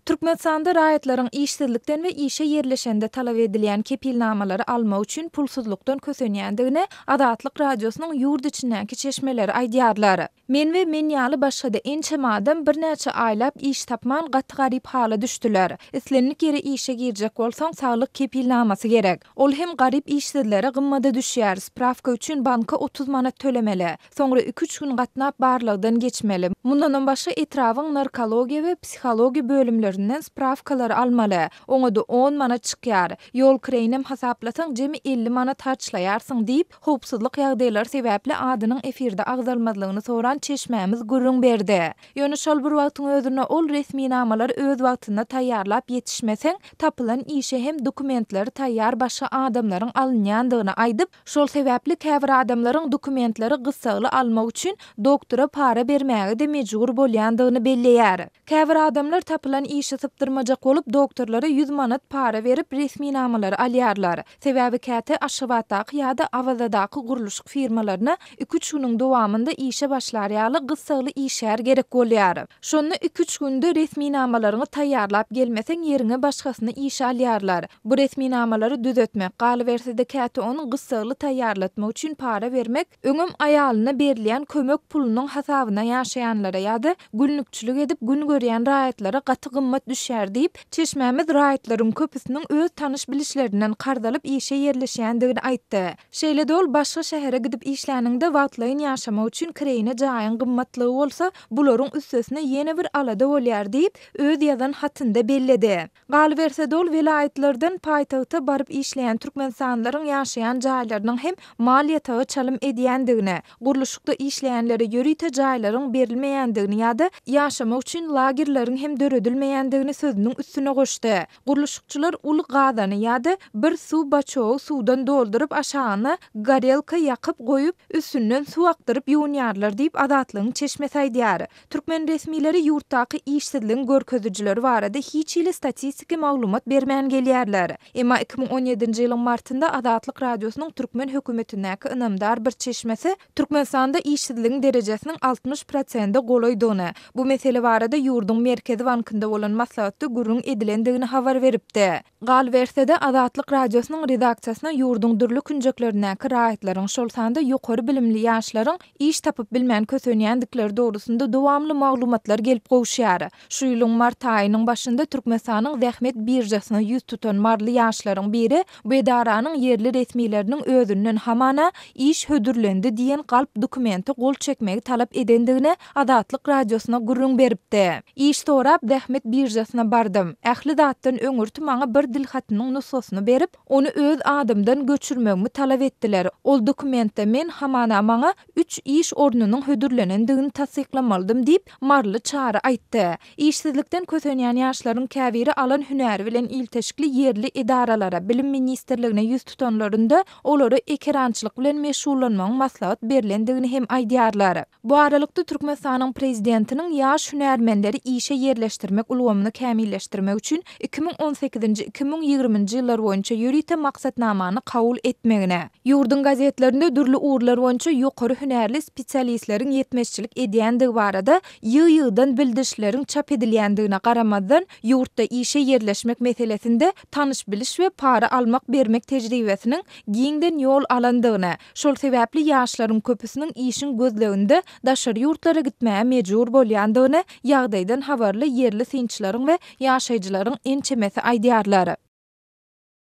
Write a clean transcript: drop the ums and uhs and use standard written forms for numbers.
Türkmenistanda raýatlaryň işsizlikden we işe yerleşende talap edilen kepilnamalary almak üçin pulsuzlukdan kösenýändigine Adatlyk radiosynyň ýurt içindäki çeşmeleri aýdýarlar. Men we men ýaly başga-da ençe adam bir näçe aýlap iş tapman gaty garyp hala düşdiler. Islenlik ýere işe girjek bolsaň saglyk kepilnamasy gerek. Ol hem garyp işsizlere gymmada düşýär. Spravka üçin banka 30 manat tölemeli. Soňra 2-3 gün gatnap barlygdan geçmeli. Mundan başga etrawyň narkologiýa we psihologiýa bölümleri spravkalar almaly. Oňa da 10 manat çykýar. Ýol kireýinem hasaplasaň jemi 50 manat harçlaýarsyň diýip howpsuzlyk ýagdaýlary sebäpli adynyň efirde agzalmazlygyny soran çeşmämiz gurrun berdi. Ýöne şol bir wagtyň özüne ol resmi namalar öz wagtynda taýýarlap ýetişmeseň tapylan işe hem dokumentleri taýýar başga adamlaryň alınýandygyny aýdyp, şol sebäpli käbir adamlaryň dokumentleri gysgaly almak üçin doktora para bermäge de mejbur bolýandygyny belleýär. Käbir adamlar tapylan işe sypdyrmajak bolup doktorlara 100 manat para berip resmi namalary alýarlar. Sebäbi käte aşgabatdaky ýa-da awazadaky guruluş firmalaryna 2-3 güniň dowamında işe başlarýaly gysgaly işler gerek bolýar. Şonu 2-3 günde resmi namalaryny taýýarlap gelmeseň ýerine başgasyny işe alýarlar. Bu resmi namalary düzetmek, galyberside käte onu gysgaly taýýarlatmak üçin para bermek, öňüm aýalyna berilýän kömek pulunyň hasabyna ýaşaýanlara ýa-da günlükçilik edip gün görýän raýatlara gaty gymmat düşýär diýip çeşmämiz raýatlaryň köpüsiniň öz tanış bilişlerinden kardalyp işe yerleşýändigini aýtdy. Şeýle dol başga şähere gidip işläningde wagtlaýyn ýaşamak üçin kireýine jaýyň gymmatlygy bolsa, bularyň üstesine ýene bir alada bolýar diýip öz ýazan hatynda belledi. Galyberse dol vilayetlerden paýtagta baryp işleýän türkmenistanylaryň ýaşaýan jaýlarynyň hem maliýetagy çalym edýändigine, guruluşykda işleýänlere ýörite jaýlaryň berilmeýändigini ýa-da ýaşamak üçin lagerleriň hem döredilmeýändigini sözüniň üstüne goşdy. Guruluşçular ul gadany ýa-da bir suw baçowy suwdan doldurup aşagyna garelka ýakyp goýup üstünden suw akdyryp ýuwnýarlar diýip Adatlygyň çeşmesi aýdýar. Türkmen resmileri ýurtdaky işsizligiň görkezüjileri barada hiç ile statistiki maglumat bermän gelýärler. Emma 2017-nji ýylyň martynda Adatlyk radiosynyň türkmen hökümetindäki ynamdar bir çeşmesi Türkmenistanda işsizligiň derejesiniň 60% golaýdygyny, bu mesele barada ýurdun merkezi bankynda bolan maslahatda gurrun edilendigini habar beripdi. Galbersede Adatlyk radiosynyň redaksiýasyna ýurdun dürli künjeklerindäki raýatlaryň şol sanda ýokary bilimli ýaşlaryň iş tapyp bilmän kösenýändikleri dogrusynda dowamly maglumatlar gelip gowşýar. Şu ýylyň mart aýynyň başynda Türkmenistanyň zähmet birjasyna ýüz tutan marly ýaşlaryň biri bu edaranyň yerli resmileriniň özünden hamana iş hödürlendi diýen galp dokumenti gol çekmegi talap edendigine Adatlyk radiosuna gurrun beripdi. İş sorap zähmet birjasyna bardym. Ähli zatdan öňürti maňa bir dilhatynyň nusgasyny berip, onu öz adamdan göçürmegimi talap etdiler. Ol dokumentde men hamana maňa 3 iş ornunyň hödürlenendigini tasdiklamalydym diýip marly çara aýtdy. İşsizlikden kösenýän ýaşlaryň käbiri alan hünäri bilen ilteşikli yerli idaralara, bilim ministerligine ýüz tutanlarynda olary ekrançylyk bilen meşgullanmagyň maslahat berilendigini hem aýdýarlar. Bu aralykda Türkmenistanyň prezidentiniň ýaş hünärmenleri işe yerleşdirmek ulgamyny kämilleşdirmek üçin 2018-2020-nji ýyllar boýunça ýörite maksatnamany kabul etmegine, ýurdun gazetlerinde dürli uğurlar boýunça ýokary hünärli spesialistleriň ýetmezçilik edýändigi barada ýygy-ýygydan bildirişleriň çap edilýändigine garamazdan ýurtda işe yerleşmek meselesinde tanış biliş we para almak bermek tejribesiniň giňden ýol alandygyny, şol sebäpli ýaşlaryň köpüsiniň işin gözleginde daşary ýurtlara gitmäge mejbur bolýandygyny ýagdaýdan habarly yerli synçylaryň we ýaşaýjylaryň ençemesi aýdýarlar.